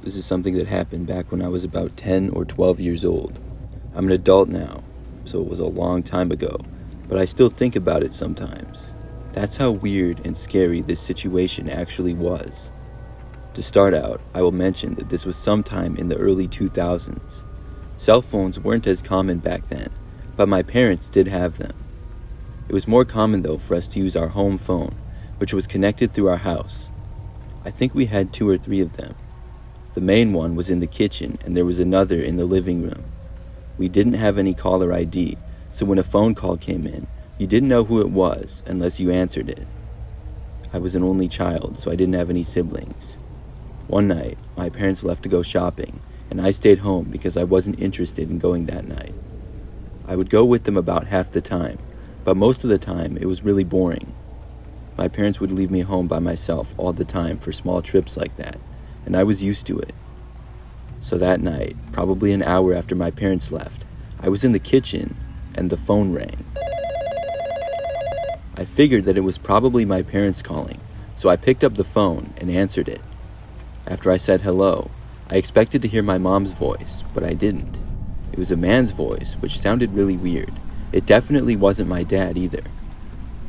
This is something that happened back when I was about 10 or 12 years old. I'm an adult now, so it was a long time ago, but I still think about it sometimes. That's how weird and scary this situation actually was. To start out, I will mention that this was sometime in the early 2000s. Cell phones weren't as common back then, but my parents did have them. It was more common though for us to use our home phone, which was connected through our house. I think we had 2 or 3 of them. The main one was in the kitchen and there was another in the living room. We didn't have any caller ID, so when a phone call came in, you didn't know who it was unless you answered it. I was an only child, so I didn't have any siblings. One night, my parents left to go shopping, and I stayed home because I wasn't interested in going that night. I would go with them about half the time, but most of the time it was really boring. My parents would leave me home by myself all the time for small trips like that, and I was used to it. So that night, probably an hour after my parents left, I was in the kitchen and the phone rang. I figured that it was probably my parents calling, so I picked up the phone and answered it. After I said hello, I expected to hear my mom's voice, but I didn't. It was a man's voice, which sounded really weird. It definitely wasn't my dad either.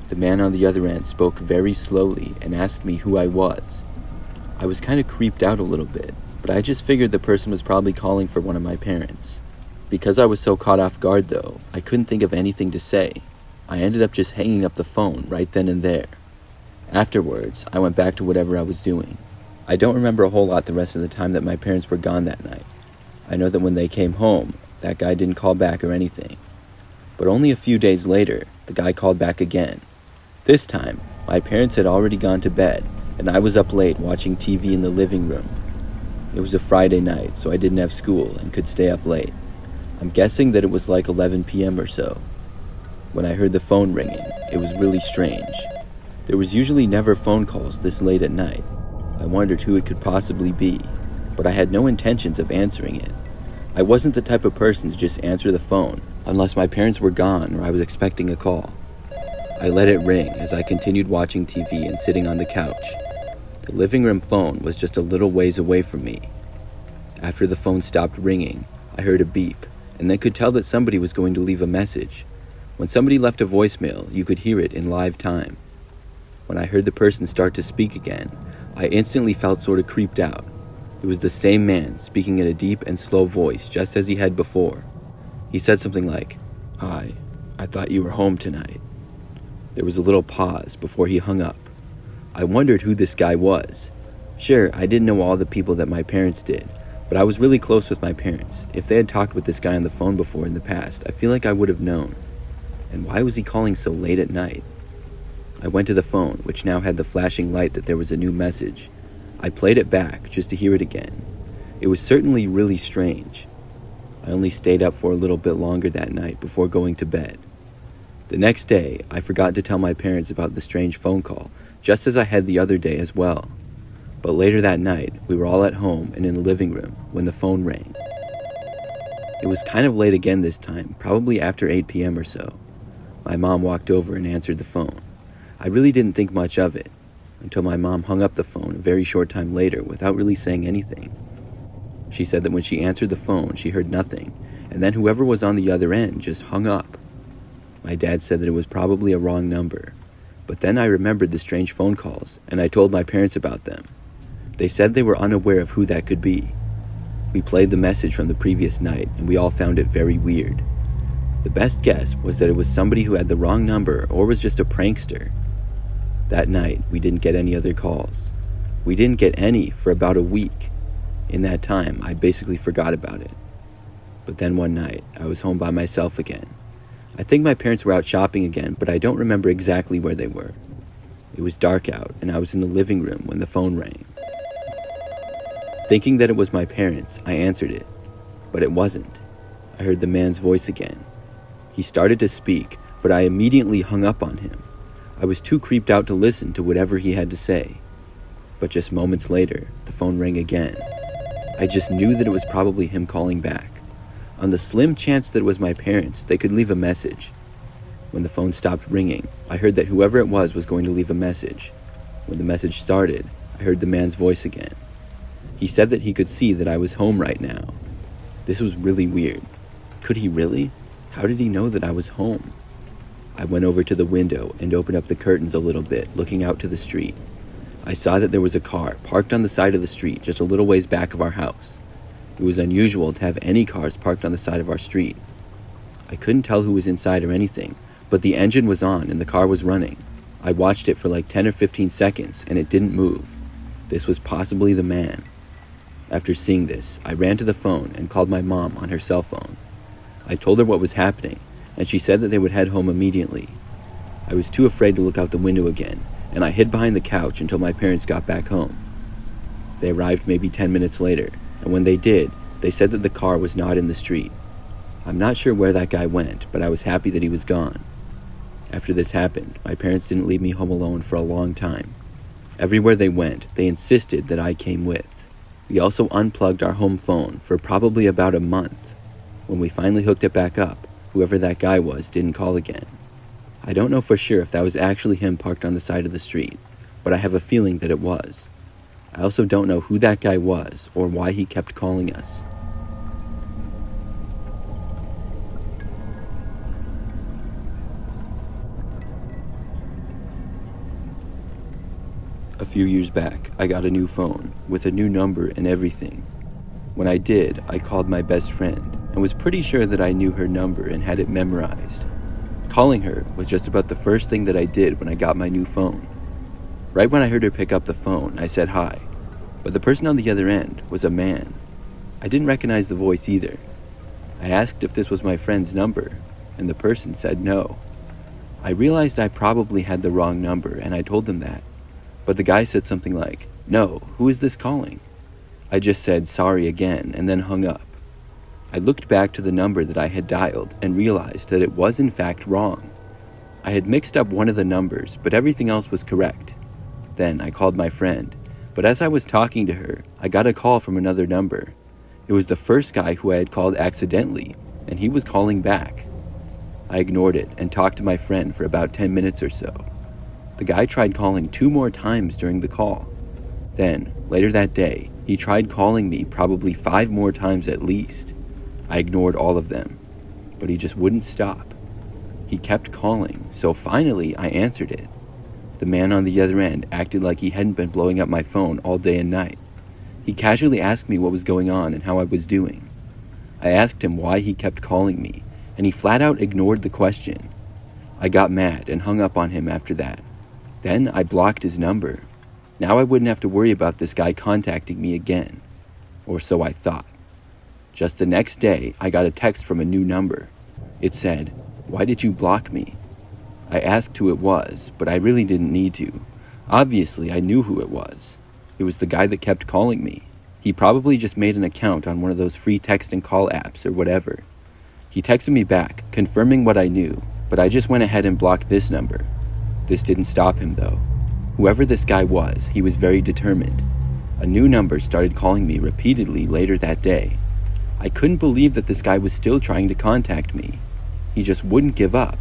The man on the other end spoke very slowly and asked me who I was. I was kind of creeped out a little bit, but I just figured the person was probably calling for one of my parents. Because I was so caught off guard though, I couldn't think of anything to say. I ended up just hanging up the phone right then and there. Afterwards, I went back to whatever I was doing. I don't remember a whole lot the rest of the time that my parents were gone that night. I know that when they came home, that guy didn't call back or anything. But only a few days later, the guy called back again. This time, my parents had already gone to bed, and I was up late watching TV in the living room. It was a Friday night, so I didn't have school and could stay up late. I'm guessing that it was like 11 p.m. or so. When I heard the phone ringing, it was really strange. There was usually never phone calls this late at night. I wondered who it could possibly be, but I had no intentions of answering it. I wasn't the type of person to just answer the phone unless my parents were gone or I was expecting a call. I let it ring as I continued watching TV and sitting on the couch. The living room phone was just a little ways away from me. After the phone stopped ringing, I heard a beep, and then could tell that somebody was going to leave a message. When somebody left a voicemail, you could hear it in live time. When I heard the person start to speak again, I instantly felt sort of creeped out. It was the same man speaking in a deep and slow voice just as he had before. He said something like, "Hi, I thought you were home tonight." There was a little pause before he hung up. I wondered who this guy was. Sure, I didn't know all the people that my parents did, but I was really close with my parents. If they had talked with this guy on the phone before in the past, I feel like I would have known. And why was he calling so late at night? I went to the phone, which now had the flashing light that there was a new message. I played it back just to hear it again. It was certainly really strange. I only stayed up for a little bit longer that night before going to bed. The next day, I forgot to tell my parents about the strange phone call, just as I had the other day as well. But later that night, we were all at home and in the living room when the phone rang. It was kind of late again this time, probably after 8 p.m. or so. My mom walked over and answered the phone. I really didn't think much of it, until my mom hung up the phone a very short time later without really saying anything. She said that when she answered the phone, she heard nothing, and then whoever was on the other end just hung up. My dad said that it was probably a wrong number, but then I remembered the strange phone calls, and I told my parents about them. They said they were unaware of who that could be. We played the message from the previous night, and we all found it very weird. The best guess was that it was somebody who had the wrong number or was just a prankster. That night, we didn't get any other calls. We didn't get any for about a week. In that time, I basically forgot about it. But then one night, I was home by myself again. I think my parents were out shopping again, but I don't remember exactly where they were. It was dark out, and I was in the living room when the phone rang. Thinking that it was my parents, I answered it, but it wasn't. I heard the man's voice again. He started to speak, but I immediately hung up on him. I was too creeped out to listen to whatever he had to say. But just moments later, the phone rang again. I just knew that it was probably him calling back. On the slim chance that it was my parents, they could leave a message. When the phone stopped ringing, I heard that whoever it was going to leave a message. When the message started, I heard the man's voice again. He said that he could see that I was home right now. This was really weird. Could he really? How did he know that I was home? I went over to the window and opened up the curtains a little bit, looking out to the street. I saw that there was a car parked on the side of the street just a little ways back of our house. It was unusual to have any cars parked on the side of our street. I couldn't tell who was inside or anything, but the engine was on and the car was running. I watched it for like 10 or 15 seconds and it didn't move. This was possibly the man. After seeing this, I ran to the phone and called my mom on her cell phone. I told her what was happening, and she said that they would head home immediately. I was too afraid to look out the window again, and I hid behind the couch until my parents got back home. They arrived maybe 10 minutes later, and when they did, they said that the car was not in the street. I'm not sure where that guy went, but I was happy that he was gone. After this happened, my parents didn't leave me home alone for a long time. Everywhere they went, they insisted that I came with. We also unplugged our home phone for probably about a month. When we finally hooked it back up, whoever that guy was didn't call again. I don't know for sure if that was actually him parked on the side of the street, but I have a feeling that it was. I also don't know who that guy was or why he kept calling us. A few years back, I got a new phone with a new number and everything. When I did, I called my best friend and was pretty sure that I knew her number and had it memorized. Calling her was just about the first thing that I did when I got my new phone. Right when I heard her pick up the phone, I said hi, but the person on the other end was a man. I didn't recognize the voice either. I asked if this was my friend's number, and the person said no. I realized I probably had the wrong number, and I told them that. But the guy said something like, "No, who is this calling?" I just said sorry again and then hung up. I looked back to the number that I had dialed and realized that it was in fact wrong. I had mixed up one of the numbers, but everything else was correct. Then I called my friend, but as I was talking to her, I got a call from another number. It was the first guy who I had called accidentally, and he was calling back. I ignored it and talked to my friend for about 10 minutes or so. The guy tried calling 2 more times during the call. Then, later that day, he tried calling me probably 5 more times at least. I ignored all of them, but he just wouldn't stop. He kept calling, so finally I answered it. The man on the other end acted like he hadn't been blowing up my phone all day and night. He casually asked me what was going on and how I was doing. I asked him why he kept calling me, and he flat out ignored the question. I got mad and hung up on him after that. Then I blocked his number. Now I wouldn't have to worry about this guy contacting me again. Or so I thought. Just the next day, I got a text from a new number. It said, "Why did you block me?" I asked who it was, but I really didn't need to. Obviously, I knew who it was. It was the guy that kept calling me. He probably just made an account on one of those free text and call apps or whatever. He texted me back, confirming what I knew, but I just went ahead and blocked this number. This didn't stop him, though. Whoever this guy was, he was very determined. A new number started calling me repeatedly later that day. I couldn't believe that this guy was still trying to contact me. He just wouldn't give up.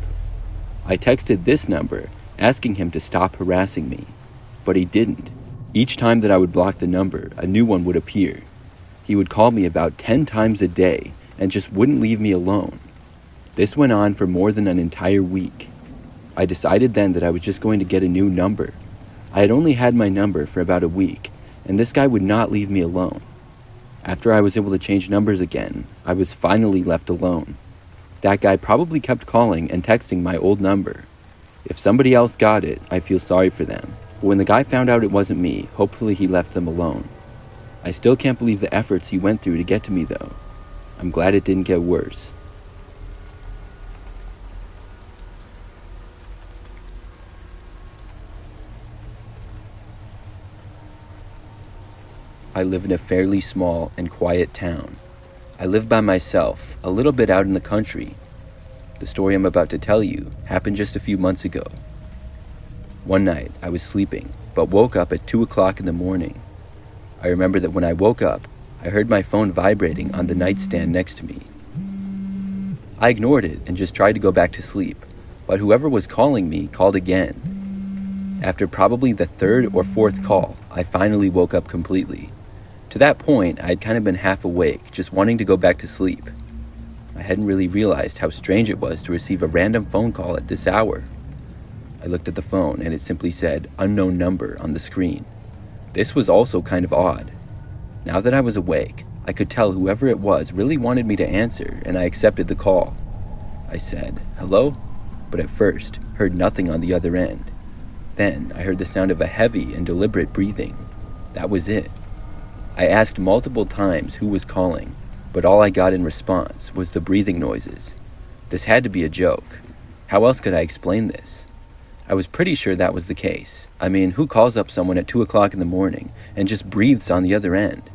I texted this number, asking him to stop harassing me, but he didn't. Each time that I would block the number, a new one would appear. He would call me about 10 times a day and just wouldn't leave me alone. This went on for more than an entire week. I decided then that I was just going to get a new number. I had only had my number for about a week, and this guy would not leave me alone. After I was able to change numbers again, I was finally left alone. That guy probably kept calling and texting my old number. If somebody else got it, I feel sorry for them. But when the guy found out it wasn't me, hopefully he left them alone. I still can't believe the efforts he went through to get to me, though. I'm glad it didn't get worse. I live in a fairly small and quiet town. I live by myself, a little bit out in the country. The story I'm about to tell you happened just a few months ago. One night, I was sleeping, but woke up at 2 o'clock in the morning. I remember that when I woke up, I heard my phone vibrating on the nightstand next to me. I ignored it and just tried to go back to sleep, but whoever was calling me called again. After probably the 3rd or 4th call, I finally woke up completely. To that point, I had kind of been half awake, just wanting to go back to sleep. I hadn't really realized how strange it was to receive a random phone call at this hour. I looked at the phone and it simply said unknown number on the screen. This was also kind of odd. Now that I was awake, I could tell whoever it was really wanted me to answer, and I accepted the call. I said, "Hello?" but at first heard nothing on the other end. Then I heard the sound of a heavy and deliberate breathing. That was it. I asked multiple times who was calling, but all I got in response was the breathing noises. This had to be a joke. How else could I explain this? I was pretty sure that was the case. I mean, who calls up someone at 2 o'clock in the morning and just breathes on the other end?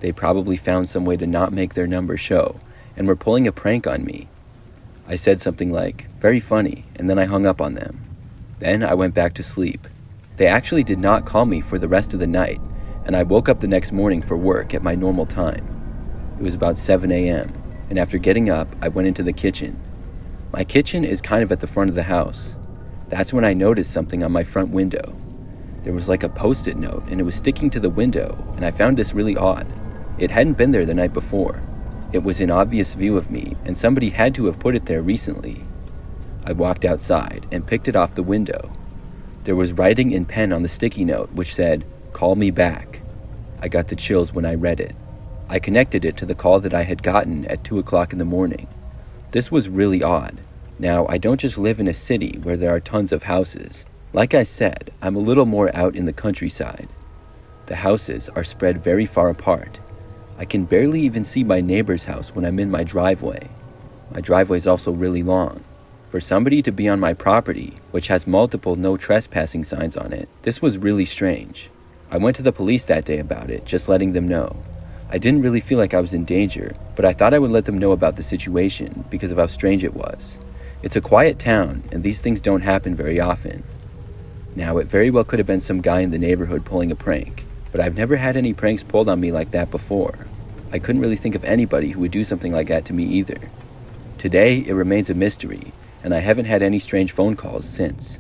They probably found some way to not make their number show and were pulling a prank on me. I said something like, "Very funny," and then I hung up on them. Then I went back to sleep. They actually did not call me for the rest of the night, and I woke up the next morning for work at my normal time. It was about 7 a.m., and after getting up, I went into the kitchen. My kitchen is kind of at the front of the house. That's when I noticed something on my front window. There was like a post-it note, and it was sticking to the window, and I found this really odd. It hadn't been there the night before. It was in obvious view of me, and somebody had to have put it there recently. I walked outside and picked it off the window. There was writing in pen on the sticky note which said, "Call me back." I got the chills when I read it. I connected it to the call that I had gotten at 2 o'clock in the morning. This was really odd. Now, I don't just live in a city where there are tons of houses. Like I said, I'm a little more out in the countryside. The houses are spread very far apart. I can barely even see my neighbor's house when I'm in my driveway. My driveway is also really long. For somebody to be on my property, which has multiple no trespassing signs on it, this was really strange. I went to the police that day about it, just letting them know. I didn't really feel like I was in danger, but I thought I would let them know about the situation because of how strange it was. It's a quiet town, and these things don't happen very often. Now, it very well could have been some guy in the neighborhood pulling a prank, but I've never had any pranks pulled on me like that before. I couldn't really think of anybody who would do something like that to me either. Today, it remains a mystery, and I haven't had any strange phone calls since.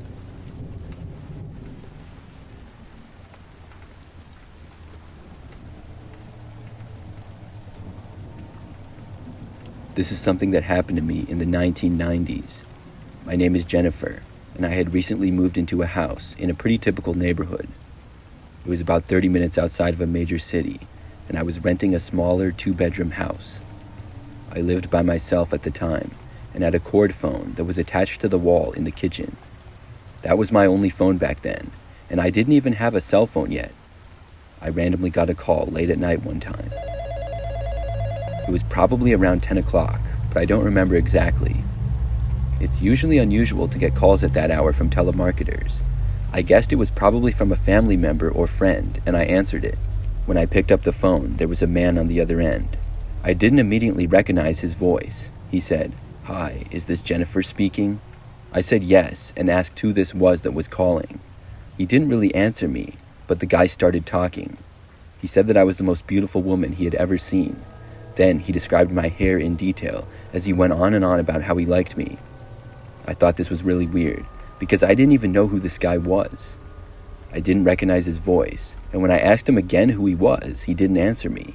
This is something that happened to me in the 1990s. My name is Jennifer, and I had recently moved into a house in a pretty typical neighborhood. It was about 30 minutes outside of a major city, and I was renting a smaller 2-bedroom house. I lived by myself at the time, and had a cord phone that was attached to the wall in the kitchen. That was my only phone back then, and I didn't even have a cell phone yet. I randomly got a call late at night one time. It was probably around 10 o'clock, but I don't remember exactly. It's usually unusual to get calls at that hour from telemarketers. I guessed it was probably from a family member or friend, and I answered it. When I picked up the phone, there was a man on the other end. I didn't immediately recognize his voice. He said, "Hi, is this Jennifer speaking?" I said yes, and asked who this was that was calling. He didn't really answer me, but the guy started talking. He said that I was the most beautiful woman he had ever seen. Then he described my hair in detail as he went on and on about how he liked me. I thought this was really weird, because I didn't even know who this guy was. I didn't recognize his voice, and when I asked him again who he was, he didn't answer me.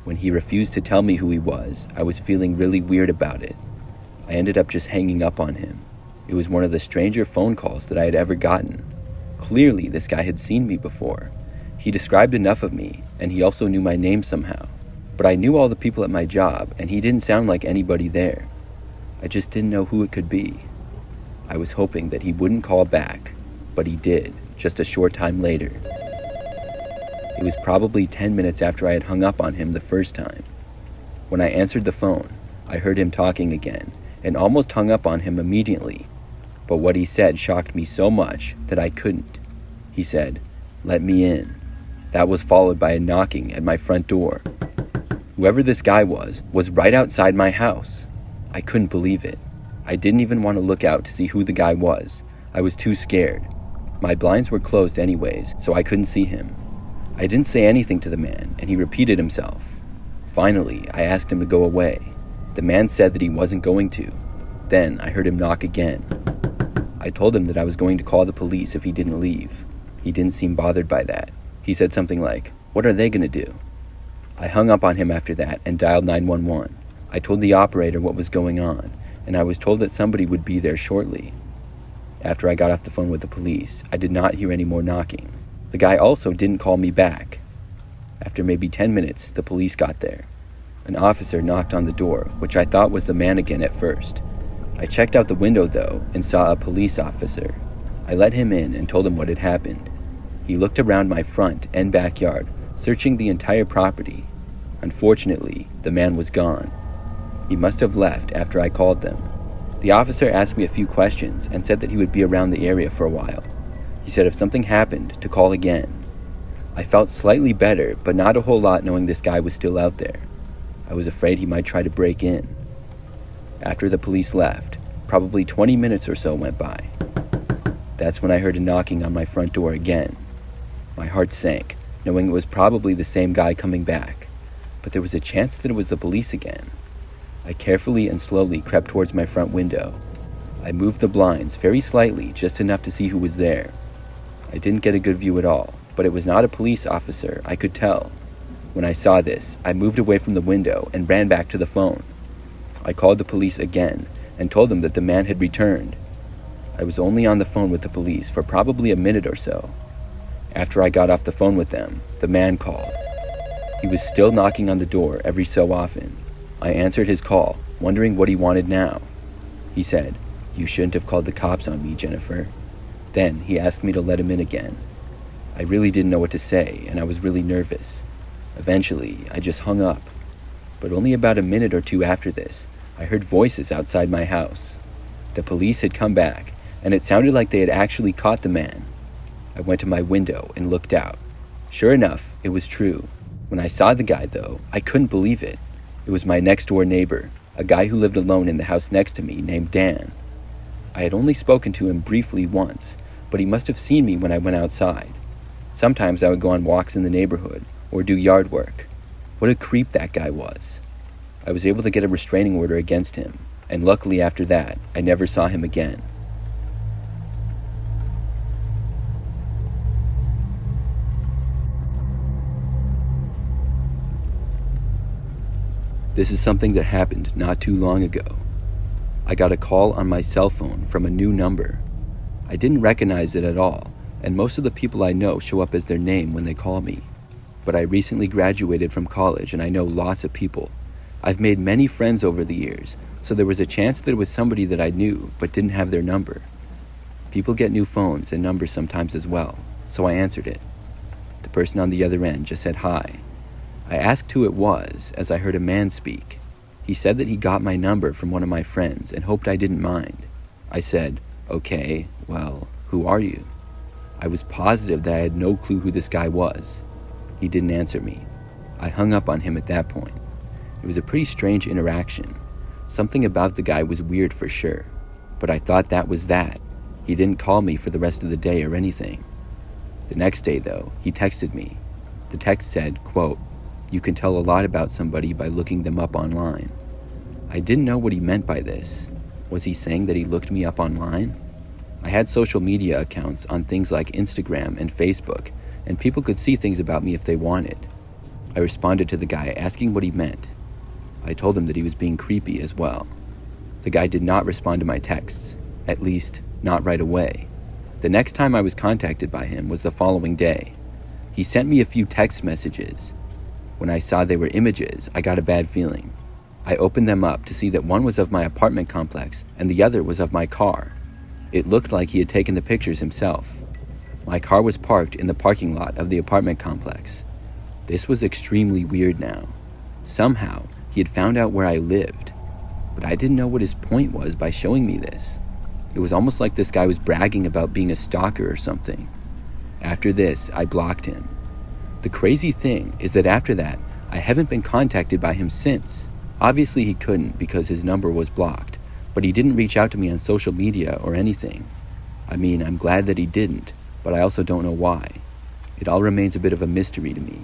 When he refused to tell me who he was, I was feeling really weird about it. I ended up just hanging up on him. It was one of the stranger phone calls that I had ever gotten. Clearly, this guy had seen me before. He described enough of me, and he also knew my name somehow. But I knew all the people at my job, and he didn't sound like anybody there. I just didn't know who it could be. I was hoping that he wouldn't call back, but he did, just a short time later. It was probably 10 minutes after I had hung up on him the first time. When I answered the phone, I heard him talking again, and almost hung up on him immediately. But what he said shocked me so much that I couldn't. He said, "Let me in." That was followed by a knocking at my front door. Whoever this guy was right outside my house. I couldn't believe it. I didn't even want to look out to see who the guy was. I was too scared. My blinds were closed anyways, so I couldn't see him. I didn't say anything to the man, and he repeated himself. Finally, I asked him to go away. The man said that he wasn't going to. Then I heard him knock again. I told him that I was going to call the police if he didn't leave. He didn't seem bothered by that. He said something like, "What are they going to do?" I hung up on him after that and dialed 911. I told the operator what was going on, and I was told that somebody would be there shortly. After I got off the phone with the police, I did not hear any more knocking. The guy also didn't call me back. After maybe 10 minutes, the police got there. An officer knocked on the door, which I thought was the man again at first. I checked out the window, though, and saw a police officer. I let him in and told him what had happened. He looked around my front and backyard, searching the entire property. Unfortunately, the man was gone. He must have left after I called them. The officer asked me a few questions and said that he would be around the area for a while. He said if something happened, to call again. I felt slightly better, but not a whole lot knowing this guy was still out there. I was afraid he might try to break in. After the police left, probably 20 minutes or so went by. That's when I heard a knocking on my front door again. My heart sank, knowing it was probably the same guy coming back, but there was a chance that it was the police again. I carefully and slowly crept towards my front window. I moved the blinds very slightly, just enough to see who was there. I didn't get a good view at all, but it was not a police officer, I could tell. When I saw this, I moved away from the window and ran back to the phone. I called the police again and told them that the man had returned. I was only on the phone with the police for probably a minute or so. After I got off the phone with them, the man called. He was still knocking on the door every so often. I answered his call, wondering what he wanted now. He said, "You shouldn't have called the cops on me, Jennifer." Then he asked me to let him in again. I really didn't know what to say, and I was really nervous. Eventually, I just hung up. But only about a minute or two after this, I heard voices outside my house. The police had come back, and it sounded like they had actually caught the man. I went to my window and looked out. Sure enough, it was true. When I saw the guy, though, I couldn't believe it. It was my next-door neighbor, a guy who lived alone in the house next to me named Dan. I had only spoken to him briefly once, but he must have seen me when I went outside. Sometimes I would go on walks in the neighborhood or do yard work. What a creep that guy was. I was able to get a restraining order against him, and luckily after that, I never saw him again. This is something that happened not too long ago. I got a call on my cell phone from a new number. I didn't recognize it at all, and most of the people I know show up as their name when they call me. But I recently graduated from college and I know lots of people. I've made many friends over the years, so there was a chance that it was somebody that I knew but didn't have their number. People get new phones and numbers sometimes as well, so I answered it. The person on the other end just said hi. I asked who it was as I heard a man speak. He said that he got my number from one of my friends and hoped I didn't mind. I said, "Okay, well, who are you?" I was positive that I had no clue who this guy was. He didn't answer me. I hung up on him at that point. It was a pretty strange interaction. Something about the guy was weird for sure, but I thought that was that. He didn't call me for the rest of the day or anything. The next day, though, he texted me. The text said, quote, "You can tell a lot about somebody by looking them up online." I didn't know what he meant by this. Was he saying that he looked me up online? I had social media accounts on things like Instagram and Facebook, and people could see things about me if they wanted. I responded to the guy asking what he meant. I told him that he was being creepy as well. The guy did not respond to my texts, at least not right away. The next time I was contacted by him was the following day. He sent me a few text messages. When I saw they were images, I got a bad feeling. I opened them up to see that one was of my apartment complex and the other was of my car. It looked like he had taken the pictures himself. My car was parked in the parking lot of the apartment complex. This was extremely weird now. Somehow, he had found out where I lived, but I didn't know what his point was by showing me this. It was almost like this guy was bragging about being a stalker or something. After this, I blocked him. The crazy thing is that after that, I haven't been contacted by him since. Obviously he couldn't because his number was blocked, but he didn't reach out to me on social media or anything. I mean, I'm glad that he didn't, but I also don't know why. It all remains a bit of a mystery to me.